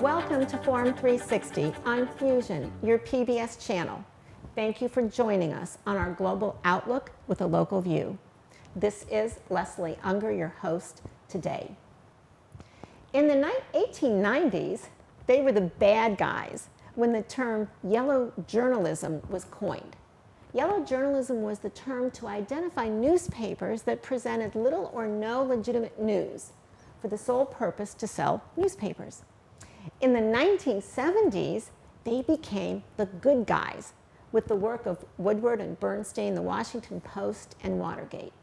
Welcome to Forum 360 on Fusion, your PBS channel. Thank you for joining us on our global outlook with a local view. This is Leslie Ungar, your host today. In the 1890s, they were the bad guys when the term yellow journalism was coined. Yellow journalism was the term to identify newspapers that presented little or no legitimate news for the sole purpose to sell newspapers. In the 1970s, they became the good guys with the work of Woodward and Bernstein, the Washington Post, and Watergate.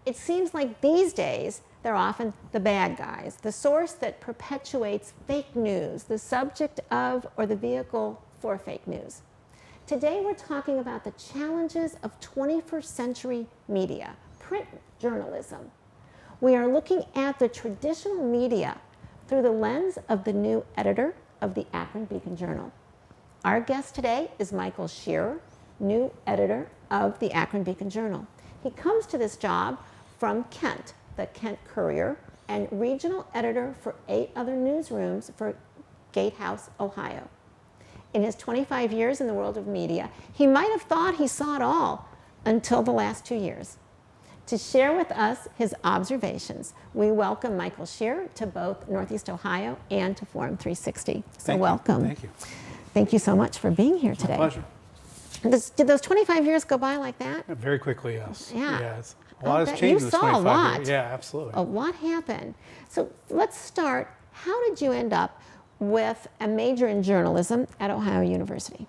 It seems like these days, they're often the bad guys, the source that perpetuates fake news, the subject of or the vehicle for fake news. Today, we're talking about the challenges of 21st century media, print journalism. We are looking at the traditional media through the lens of the new editor of the Akron Beacon-Journal. Our guest today is Michael Shearer, new editor of the Akron Beacon-Journal. He comes to this job from Kent, the Kent Courier, and regional editor for 8 other newsrooms for Gatehouse, Ohio. In his 25 years in the world of media, he might have thought he saw it all until the last 2 years. To share with us his observations, we welcome Michael Shearer to both Northeast Ohio and to Forum 360. So welcome. Thank you. Thank you so much for being here today. My pleasure. Did those 25 years go by like that? Very quickly, yes. Yeah. A lot has changed in the 25 You saw a lot. years. Yeah, absolutely. A lot happened. So let's start. How did you end up with a major in journalism at Ohio University?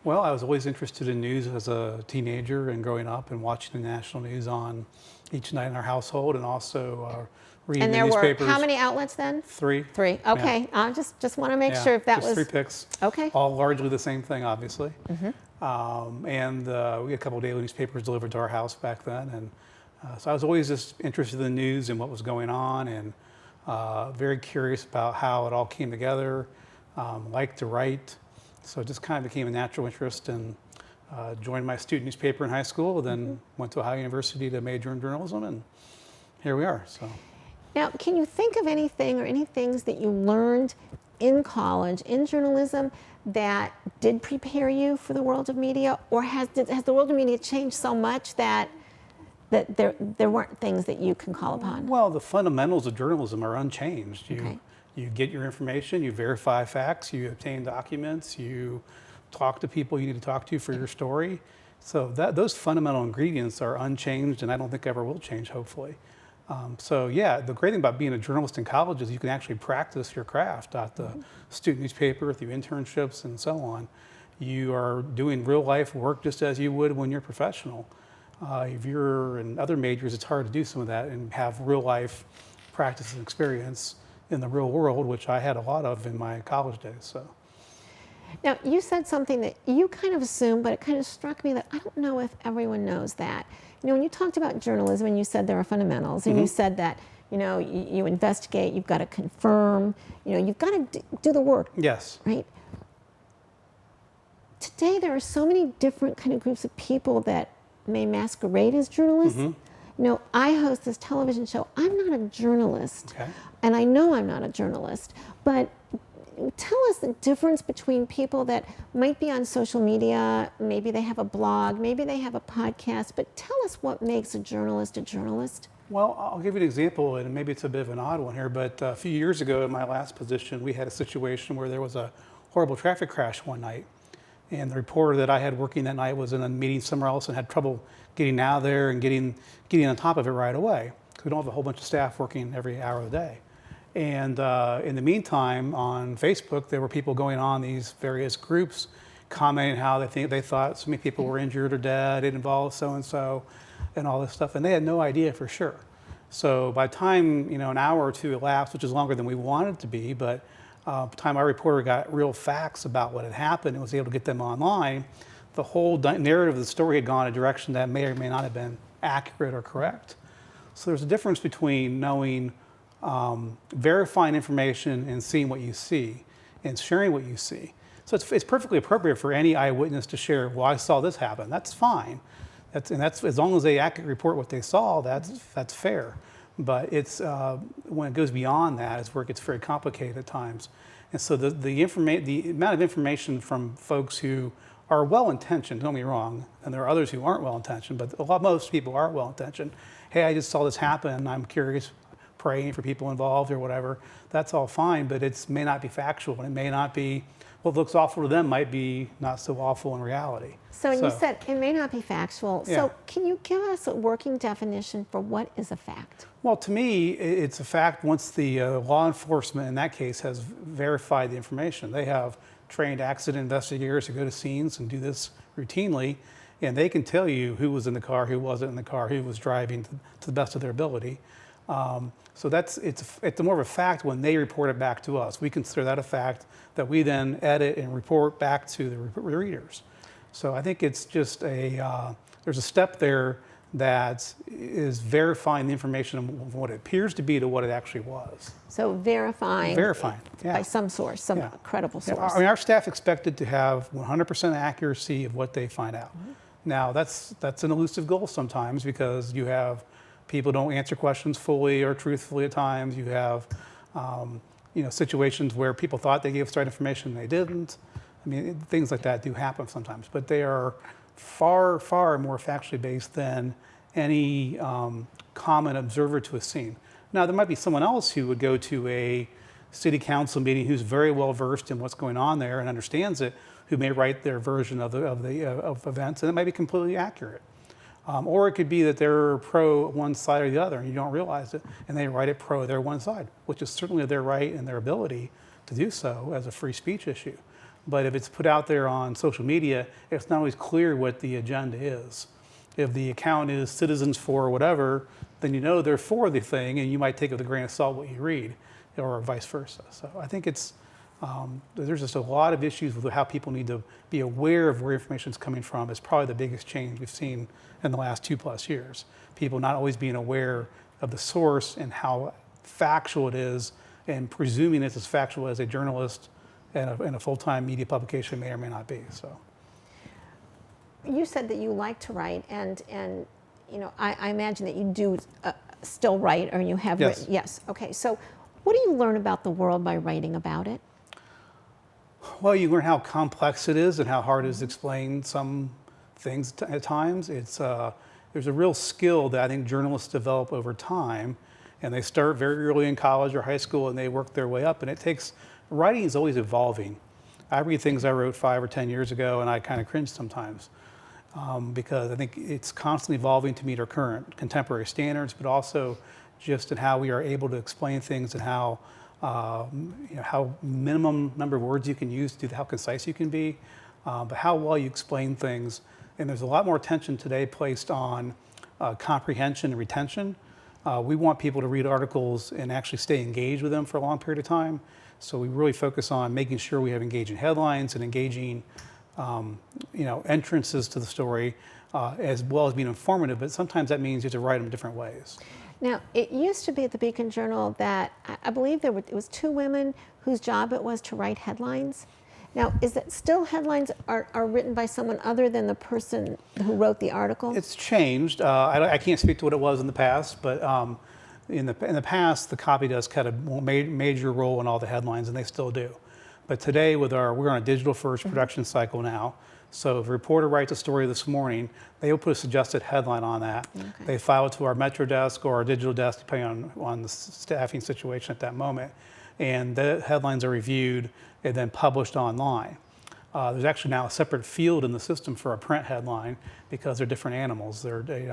Well, I was always interested in news as a teenager and growing up and watching the national news on each night in our household and also reading the newspapers. And there were how many outlets then? 3. 3. Okay. Yeah. I just want to make sure if that was 3 picks. Okay. All largely the same thing, obviously. Mm-hmm. And we had a couple of daily newspapers delivered to our house back then. And so I was always just interested in the news and what was going on and very curious about how it all came together, liked to write. So it just kind of became a natural interest and joined my student newspaper in high school, then went to Ohio University to major in journalism, and here we are. So, now, can you think of anything or any things that you learned in college, in journalism, that did prepare you for the world of media? Or has the world of media changed so much that there weren't things that you can call upon? Well, the fundamentals of journalism are unchanged. Okay. You get your information, you verify facts, you obtain documents, you talk to people you need to talk to for your story. So those fundamental ingredients are unchanged, and I don't think ever will change, hopefully. So yeah, the great thing about being a journalist in college is you can actually practice your craft at the student newspaper, through internships and so on. You are doing real life work just as you would when you're professional. If you're in other majors, it's hard to do some of that and have real life practice and experience in the real world, which I had a lot of in my college days. So, now you said something that you kind of assumed, but it kind of struck me that I don't know if everyone knows that. You know, when you talked about journalism and you said there are fundamentals, and you said that you investigate, you've got to confirm, you've got to do the work. Yes. Right. Today there are so many different kind of groups of people that may masquerade as journalists. I host this television show. I'm not a journalist. Okay. And I know I'm not a journalist, but tell us the difference between people that might be on social media, maybe they have a blog, maybe they have a podcast, but tell us what makes a journalist a journalist. Well, I'll give you an example, and maybe it's a bit of an odd one here, but a few years ago in my last position, we had a situation where there was a horrible traffic crash one night. And the reporter that I had working that night was in a meeting somewhere else and had trouble getting out of there and getting on top of it right away. We don't have a whole bunch of staff working every hour of the day. And in the meantime, on Facebook, there were people going on these various groups commenting how they thought so many people were injured or dead, it involved so-and-so, and all this stuff. And they had no idea for sure. So by the time, an hour or two elapsed, which is longer than we wanted it to be, but by the time our reporter got real facts about what had happened and was able to get them online, the whole narrative of the story had gone a direction that may or may not have been accurate or correct. So there's a difference between knowing, verifying information and seeing what you see and sharing what you see. So it's perfectly appropriate for any eyewitness to share, well, I saw this happen. That's fine. That's as long as they accurately report what they saw, that's fair. But it's when it goes beyond that is where it gets very complicated at times. And so the amount of information from folks who are well-intentioned, don't get me wrong, and there are others who aren't well-intentioned, but most people are well-intentioned. Hey, I just saw this happen, I'm curious, praying for people involved or whatever. That's all fine, but it may not be factual, and it may not be, what looks awful to them might be not so awful in reality. So you said it may not be factual. Yeah. So can you give us a working definition for what is a fact? Well, to me, it's a fact once the law enforcement in that case has verified the information. They have trained accident investigators who go to scenes and do this routinely, and they can tell you who was in the car, who wasn't in the car, who was driving to the best of their ability. So it's more of a fact when they report it back to us. We consider that a fact that we then edit and report back to the readers. So I think it's just there's a step there that is verifying the information of what it appears to be to what it actually was. So verifying yeah. by some source, some Yeah. credible Yeah, source. I mean, our staff expected to have 100% accuracy of what they find out. Mm-hmm. Now, that's an elusive goal sometimes because you have people don't answer questions fully or truthfully at times. You have situations where people thought they gave us the right information and they didn't. I mean, things like that do happen sometimes, but they are far, far more factually based than any common observer to a scene. Now, there might be someone else who would go to a city council meeting who's very well versed in what's going on there and understands it, who may write their version of events, and it might be completely accurate. Or it could be that they're pro one side or the other, and you don't realize it, and they write it pro their one side, which is certainly their right and their ability to do so as a free speech issue. But if it's put out there on social media, it's not always clear what the agenda is. If the account is citizens for whatever, then you know they're for the thing, and you might take with a grain of salt what you read, or vice versa. So I think there's just a lot of issues with how people need to be aware of where information is coming from. It's probably the biggest change we've seen in the last 2+ years. People not always being aware of the source and how factual it is, and presuming it's as factual as a journalist and a full-time media publication may or may not be. So, you said that you like to write, and I imagine that you do still write, or you have Yes. written. Yes. Okay. So, what do you learn about the world by writing about it? well, you learn how complex it is and how hard it is to explain some things at times. There's a real skill that I think journalists develop over time, and they start very early in college or high school, and they work their way up. And writing is always evolving. I read things I wrote 5 or 10 years ago, and I kind of cringe sometimes because I think it's constantly evolving to meet our current contemporary standards, but also just in how we are able to explain things and how minimum number of words you can use, how concise you can be, but how well you explain things. And there's a lot more attention today placed on comprehension and retention. We want people to read articles and actually stay engaged with them for a long period of time. So we really focus on making sure we have engaging headlines and engaging entrances to the story, as well as being informative. But sometimes that means you have to write them different ways. Now, it used to be at the Beacon Journal that I believe it was 2 women whose job it was to write headlines. Now, is it still headlines are written by someone other than the person who wrote the article? It's changed. I can't speak to what it was in the past, but in the past, the copy desk had a major role in all the headlines, and they still do. But today, we're on a digital-first production cycle now. So if a reporter writes a story this morning, they will put a suggested headline on that. Okay. They file it to our Metro desk or our digital desk, depending on the staffing situation at that moment. And the headlines are reviewed and then published online. There's actually now a separate field in the system for a print headline because they're different animals. They're, in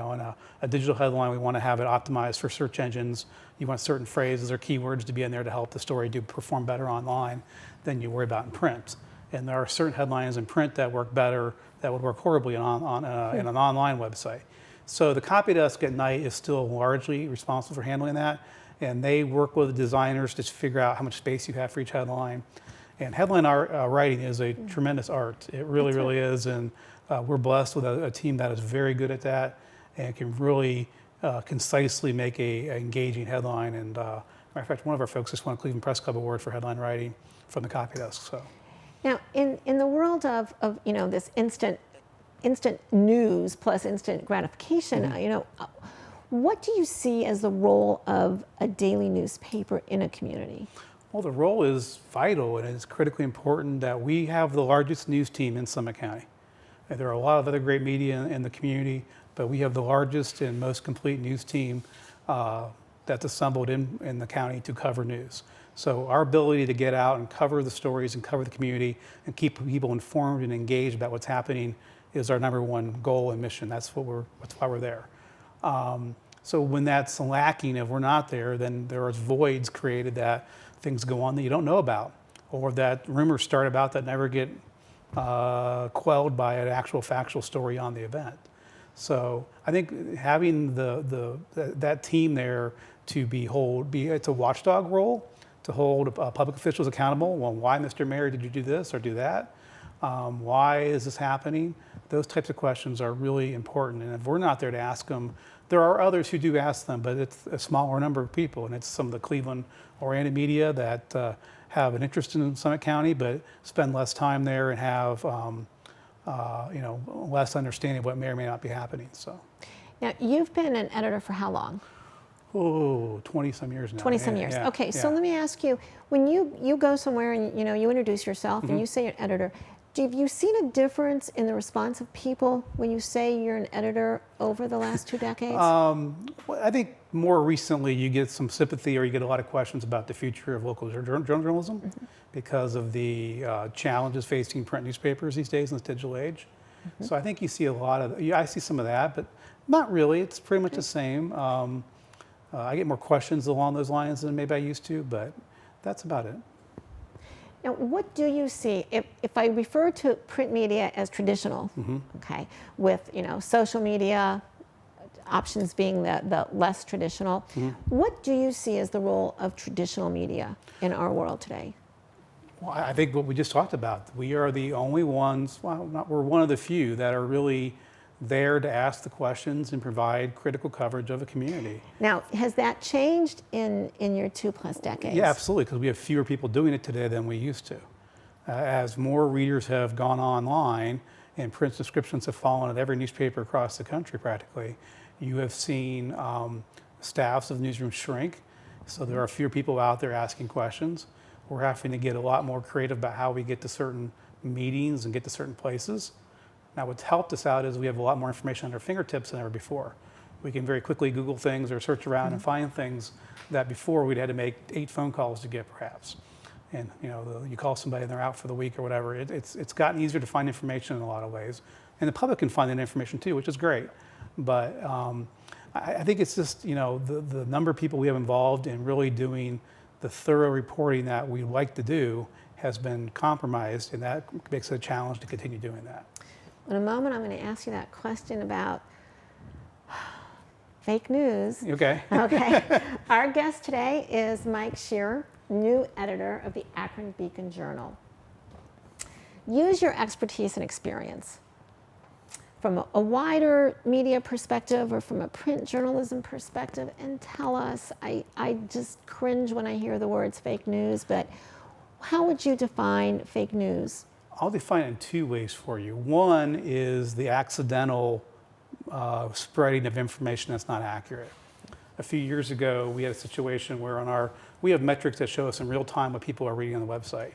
a digital headline, we want to have it optimized for search engines. You want certain phrases or keywords to be in there to help the story perform better online than you worry about in print. And there are certain headlines in print that work better, that would work horribly in an online website. So the copy desk at night is still largely responsible for handling that. And they work with the designers to figure out how much space you have for each headline. And headline writing is a tremendous art. It really, really is. And we're blessed with a team that is very good at that and can really concisely make an engaging headline. And matter of fact, one of our folks just won a Cleveland Press Club Award for headline writing from the copy desk. So. Now, in the world of this instant news plus instant gratification, what do you see as the role of a daily newspaper in a community? Well, the role is vital, and it's critically important that we have the largest news team in Summit County. And there are a lot of other great media in the community, but we have the largest and most complete news team that's assembled in the county to cover news. So our ability to get out and cover the stories and cover the community and keep people informed and engaged about what's happening is our number one goal and mission. That's why we're there. So when that's lacking, if we're not there, then there are voids created that things go on that you don't know about, or that rumors start about that never get quelled by an actual factual story on the event. So I think having that team there to it's a watchdog role to hold public officials accountable. Well, why, Mr. Mayor, did you do this or do that? Why is this happening? Those types of questions are really important. And if we're not there to ask them, there are others who do ask them, but it's a smaller number of people. And it's some of the Cleveland-oriented media that have an interest in Summit County, but spend less time there and have less understanding of what may or may not be happening. So, now you've been an editor for how long? Oh, 20 some years now. 20 some years. Yeah, okay, so let me ask you: when you go somewhere and you introduce yourself and you say you're an editor, have you seen a difference in the response of people when you say you're an editor over the last 2 decades? Well, I think more recently you get some sympathy, or you get a lot of questions about the future of local journalism because of the challenges facing print newspapers these days in this digital age. So I think you see I see some of that, but not really. It's pretty much the same. I get more questions along those lines than maybe I used to, but that's about it. Now, what do you see, if I refer to print media as traditional, okay, with social media options being the less traditional, what do you see as the role of traditional media in our world today? Well, I think what we just talked about, we are the only ones, we're one of the few that are really there to ask the questions and provide critical coverage of a community. Now, has that changed in your 2+ decades? Yeah, absolutely, because we have fewer people doing it today than we used to. As more readers have gone online and print subscriptions have fallen at every newspaper across the country practically, you have seen staffs of newsrooms shrink, so there are fewer people out there asking questions. We're having to get a lot more creative about how we get to certain meetings and get to certain places. Now, what's helped us out is we have a lot more information at our fingertips than ever before. We can very quickly Google things or search around and find things that before we'd had to make 8 phone calls to get, perhaps. And you call somebody and they're out for the week or whatever. It's gotten easier to find information in a lot of ways, and the public can find that information too, which is great. But I think it's just the number of people we have involved in really doing the thorough reporting that we like to do has been compromised, and that makes it a challenge to continue doing that. In a moment, I'm going to ask you that question about fake news. Okay. Okay. Our guest today is Mike Shearer, new editor of the Akron Beacon Journal. Use your expertise and experience from a wider media perspective or from a print journalism perspective and tell us, I just cringe when I hear the words fake news, but how would you define fake news? I'll define it in 2 ways for you. One is the accidental spreading of information that's not accurate. A few years ago, we had a situation where we have metrics that show us in real time what people are reading on the website.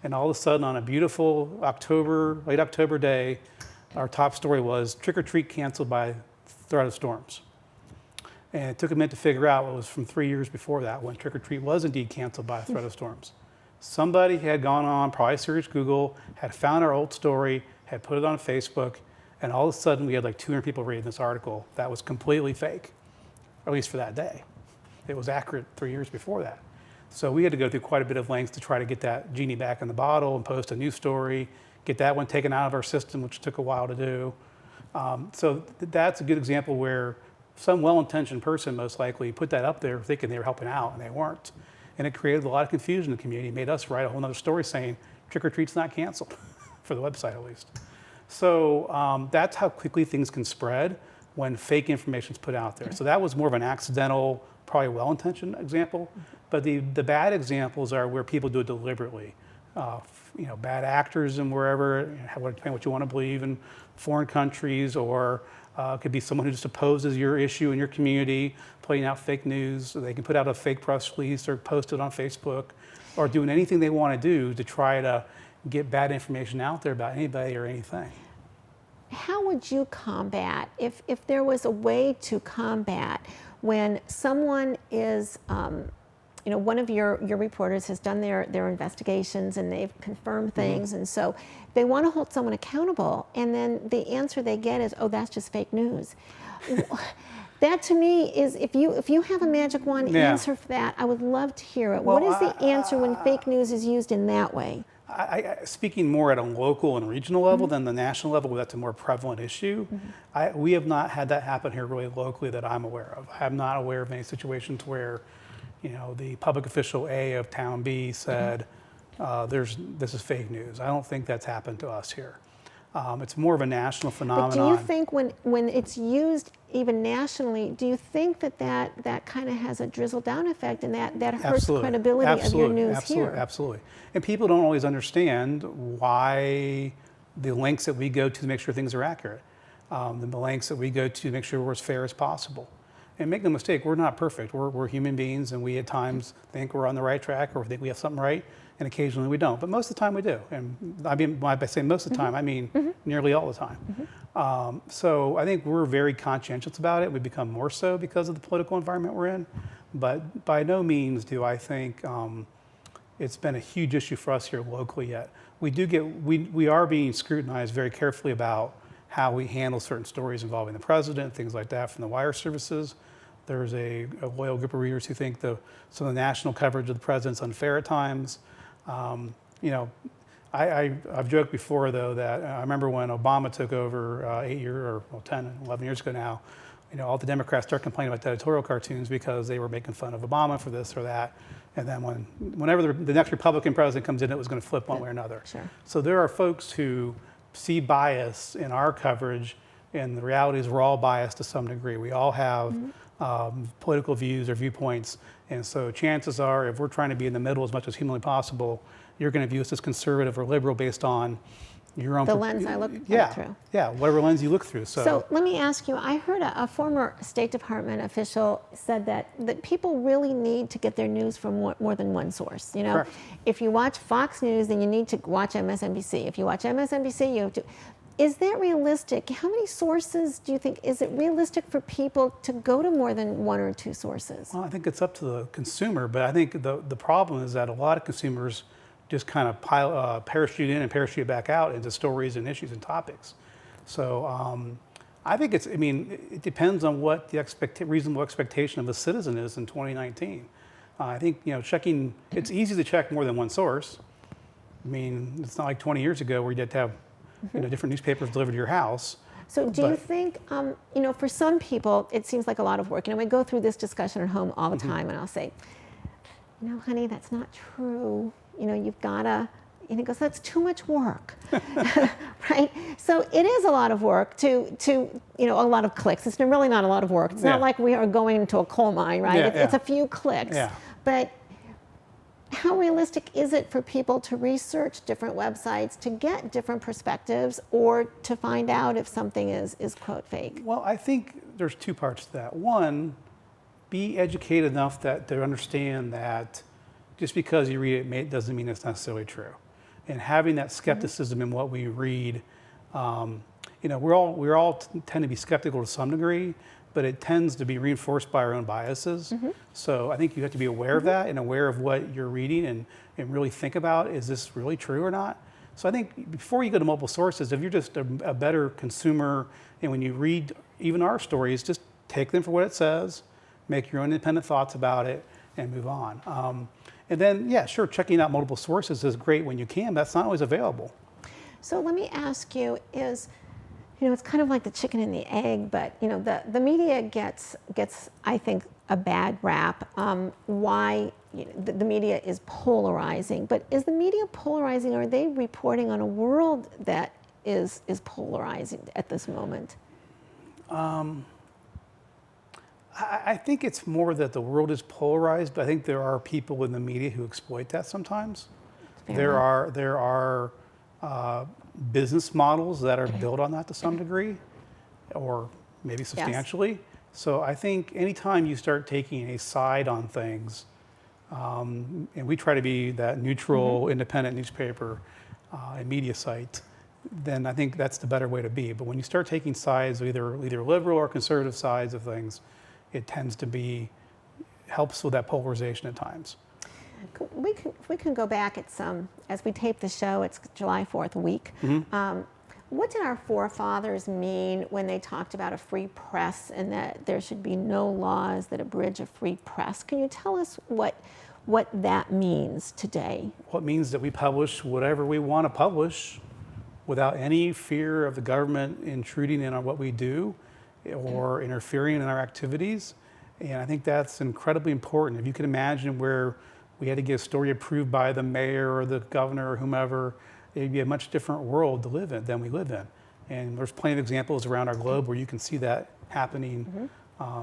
And all of a sudden, on a beautiful late October day, our top story was trick or treat canceled by threat of storms. And it took a minute to figure out what was from 3 years before that, when trick or treat was indeed canceled by a threat of storms. Somebody had gone on, probably searched Google, had found our old story, had put it on Facebook, and all of a sudden we had like 200 people reading this article that was completely fake, or at least for that day. It was accurate 3 years before that. So we had to go through quite a bit of lengths to try to get that genie back in the bottle and post a new story, get that one taken out of our system, which took a while to do. So that's a good example where some well-intentioned person most likely put that up there thinking they were helping out, and they weren't. And it created a lot of confusion in the community, made us write a whole other story saying trick or treat's not canceled, for the website at least. So that's how quickly things can spread when fake information is put out there. So that was more of an accidental, probably well-intentioned example. But the bad examples are where people do it deliberately. Bad actors and wherever, depending on what you want to believe, in foreign countries, or it could be someone who just opposes your issue in your community, putting out fake news. They can put out a fake press release or post it on Facebook. or doing anything they want to do to try to get bad information out there about anybody or anything. How would you combat, if there was a way to combat when someone is, one of your reporters has done their investigations and they've confirmed things, and so they want to hold someone accountable, and then the answer they get is, oh, that's just fake news. That to me is, if you have a magic wand answer for that, I would love to hear it. Well, what is the answer when fake news is used in that way? Speaking more at a local and regional level than the national level, where that's a more prevalent issue, we have not had that happen here really locally that I'm aware of. I'm not aware of any situations where, the public official A of town B said, this is fake news. I don't think that's happened to us here. It's more of a national phenomenon. But do you think when it's used even nationally, do you think that kind of has a drizzle down effect, and that hurts the credibility of your news here? Absolutely. And people don't always understand why the lengths that we go to make sure things are accurate, the lengths that we go to make sure we're as fair as possible. And make no mistake, we're not perfect. We're human beings, and we at times think we're on the right track or think we have something right, and occasionally we don't. But most of the time we do. And I mean, by saying most of the time, I mean nearly all the time. So I think we're very conscientious about it. We've become more so because of the political environment we're in. But by no means do I think it's been a huge issue for us here locally yet. We are being scrutinized very carefully about how we handle certain stories involving the president, things like that from the wire services. There's a loyal group of readers who think some of the national coverage of the president's unfair at times. I've joked before, though, that I remember when Obama took over 10, 11 years ago now, all the Democrats started complaining about the editorial cartoons because they were making fun of Obama for this or that. And then whenever the next Republican president comes in, it was going to flip one way or another. Sure. So there are folks who see bias in our coverage, and the reality is we're all biased to some degree. We all have political views or viewpoints, and so chances are, if we're trying to be in the middle as much as humanly possible, you're going to view us as conservative or liberal based on your own lens I look through. Yeah, whatever lens you look through. So let me ask you, I heard a former State Department official said that people really need to get their news from more than one source. Correct. If you watch Fox News, then you need to watch MSNBC. If you watch MSNBC, you have to. Is that realistic? How many sources do you think, is it realistic for people to go to more than one or two sources? Well, I think it's up to the consumer, but I think the problem is that a lot of consumers just kind of parachute in and parachute back out into stories and issues and topics. So I think it depends on what the reasonable expectation of a citizen is in 2019. I think, checking, it's easy to check more than one source. I mean, it's not like 20 years ago where you had to have different newspapers delivered to your house. So do you think, for some people, it seems like a lot of work. We go through this discussion at home all the time, and I'll say, honey, that's not true. You've got to, and he goes, that's too much work, right? So it is a lot of work to a lot of clicks. It's really not a lot of work. It's not like we are going into a coal mine, right? It's a few clicks. Yeah. But how realistic is it for people to research different websites to get different perspectives or to find out if something is quote fake? Well, I think there's two parts to that. One, be educated enough to understand that just because you read it doesn't mean it's necessarily true. And having that skepticism in what we read, we all tend to be skeptical to some degree, but it tends to be reinforced by our own biases. So I think you have to be aware of that and aware of what you're reading and really think about, is this really true or not? So I think before you go to multiple sources, if you're just a better consumer, and when you read even our stories, just take them for what it says, make your own independent thoughts about it, and move on. And then, sure, checking out multiple sources is great when you can, but that's not always available. So let me ask you, it's kind of like the chicken and the egg, but the media gets I think a bad rap. Why the media is polarizing, but is the media polarizing? Are they reporting on a world that is polarizing at this moment? I think it's more that the world is polarized, but I think there are people in the media who exploit that sometimes. There are business models that are built on that to some degree, or maybe substantially. Yes. So I think anytime you start taking a side on things, and we try to be that neutral, independent newspaper and media site, then I think that's the better way to be. But when you start taking sides, either liberal or conservative sides of things, it tends to be, helps with that polarization at times. We can go back. It's as we tape the show, it's July 4th week. What did our forefathers mean when they talked about a free press and that there should be no laws that abridge a free press? Can you tell us what that means today? Well, it means that we publish whatever we want to publish without any fear of the government intruding in on what we do or interfering in our activities. And I think that's incredibly important. If you can imagine where we had to get a story approved by the mayor or the governor or whomever, it'd be a much different world to live in than we live in. And there's plenty of examples around our globe where you can see that happening.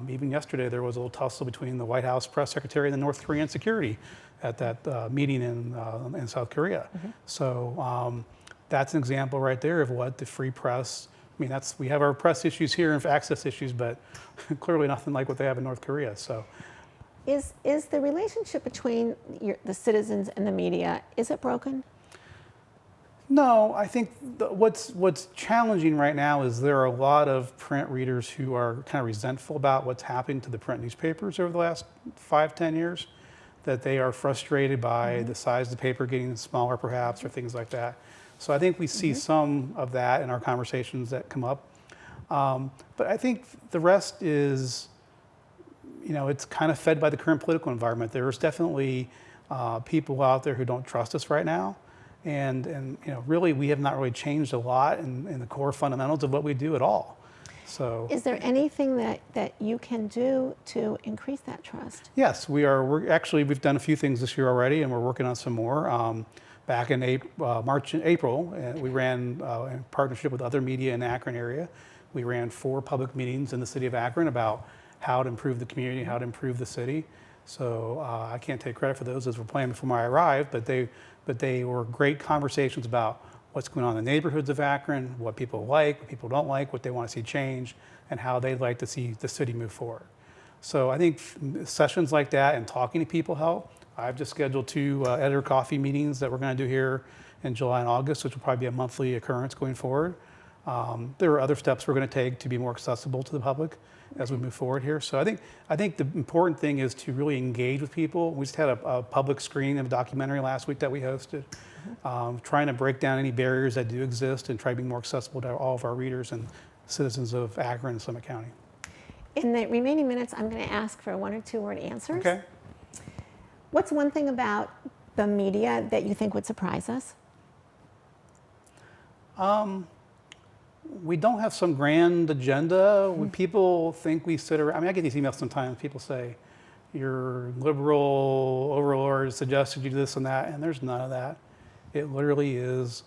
Even yesterday, there was a little tussle between the White House press secretary and the North Korean security at that meeting in South Korea. So that's an example right there of what the free press, I mean, we have our press issues here and access issues, but clearly nothing like what they have in North Korea. So, is the relationship between the citizens and the media, is it broken? No, I think what's challenging right now is there are a lot of print readers who are kind of resentful about what's happened to the print newspapers over the last 5-10 years, that they are frustrated by the size of the paper getting smaller perhaps or things like that. So I think we see some of that in our conversations that come up. But I think the rest is, it's kind of fed by the current political environment. There's definitely people out there who don't trust us right now. And really, we have not really changed a lot in the core fundamentals of what we do at all. So, is there anything that you can do to increase that trust? Yes, we've done a few things this year already, and we're working on some more. Back in March and April, we ran in partnership with other media in the Akron area. We ran 4 public meetings in the city of Akron about how to improve the community, how to improve the city. So I can't take credit for those as we're planning before I arrived, but they were great conversations about what's going on in the neighborhoods of Akron, what people like, what people don't like, what they want to see change, and how they'd like to see the city move forward. So I think sessions like that and talking to people help. I've just scheduled 2 editor coffee meetings that we're going to do here in July and August, which will probably be a monthly occurrence going forward. There are other steps we're going to take to be more accessible to the public as we move forward here. So I think the important thing is to really engage with people. We just had a public screening of a documentary last week that we hosted, trying to break down any barriers that do exist and try to be more accessible to all of our readers and citizens of Akron and Summit County. In the remaining minutes, I'm going to ask for 1 or 2 word answers. Okay. What's one thing about the media that you think would surprise us? We don't have some grand agenda. When people think we sit around, I get these emails sometimes. People say, your liberal overlord suggested you do this and that, and there's none of that. It literally is,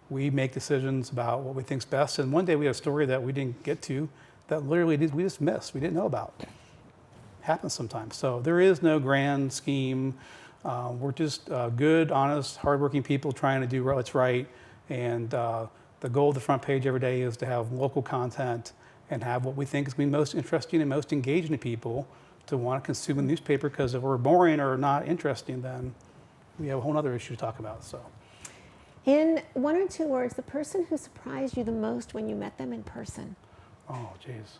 we make decisions about what we think's best. And one day we had a story that we didn't get to that literally we just missed, we didn't know about. Happens sometimes. So there is no grand scheme. We're just good, honest, hardworking people trying to do what's right. And the goal of the front page every day is to have local content and have what we think is going to be most interesting and most engaging to people to want to consume a newspaper, because if we're boring or not interesting, then we have a whole other issue to talk about. So, in 1 or 2 words, the person who surprised you the most when you met them in person. Oh, geez.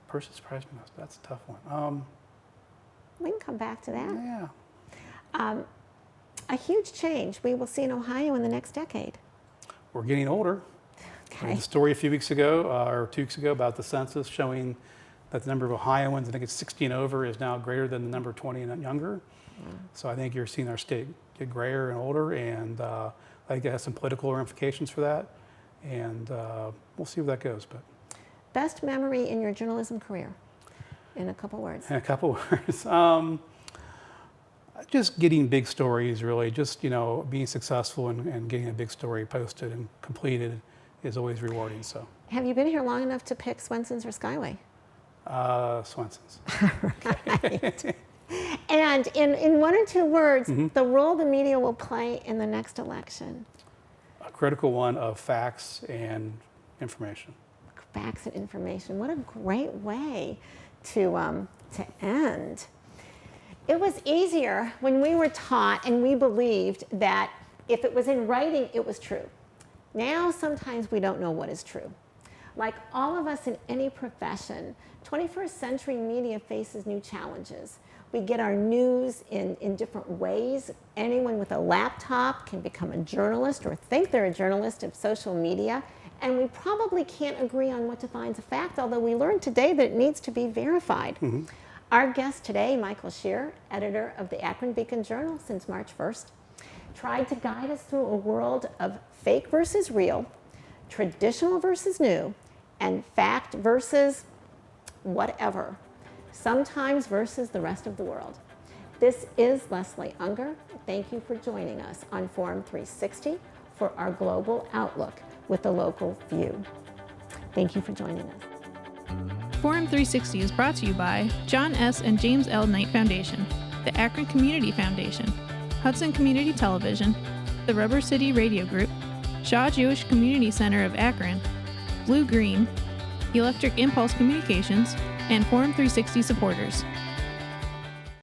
Person surprised me most. That's a tough one. We can come back to that. Yeah. A huge change we will see in Ohio in the next decade. We're getting older. I read Okay. a story a few weeks ago, or 2 weeks ago, about the census showing that the number of Ohioans, I think it's 60 and over, is now greater than the number 20 and younger. So I think you're seeing our state get grayer and older, and I think it has some political ramifications for that. And we'll see where that goes. But Best memory in your journalism career, in a couple words. in a couple words, just getting big stories, really. Just being successful and getting a big story posted and completed is always rewarding. So. Have you been here long enough to pick Swenson's or Skyway? Swenson's. Right. And in 1 or 2 words, the role the media will play in the next election. A critical one of facts and information. Facts and information. What a great way to end. It was easier when we were taught and we believed that if it was in writing, it was true. Now, sometimes we don't know what is true. Like all of us in any profession, 21st century media faces new challenges. We get our news in different ways. Anyone with a laptop can become a journalist or think they're a journalist of social media. And we probably can't agree on what defines a fact, although we learned today that it needs to be verified. Mm-hmm. Our guest today, Michael Shearer, editor of the Akron Beacon Journal since March 1st, tried to guide us through a world of fake versus real, traditional versus new, and fact versus whatever, sometimes versus the rest of the world. This is Leslie Ungar. Thank you for joining us on Forum 360 for our global outlook with a local view. Thank you for joining us. Forum 360 is brought to you by John S. and James L. Knight Foundation, the Akron Community Foundation, Hudson Community Television, the Rubber City Radio Group, Shaw Jewish Community Center of Akron, Blue Green, Electric Impulse Communications, and Forum 360 supporters.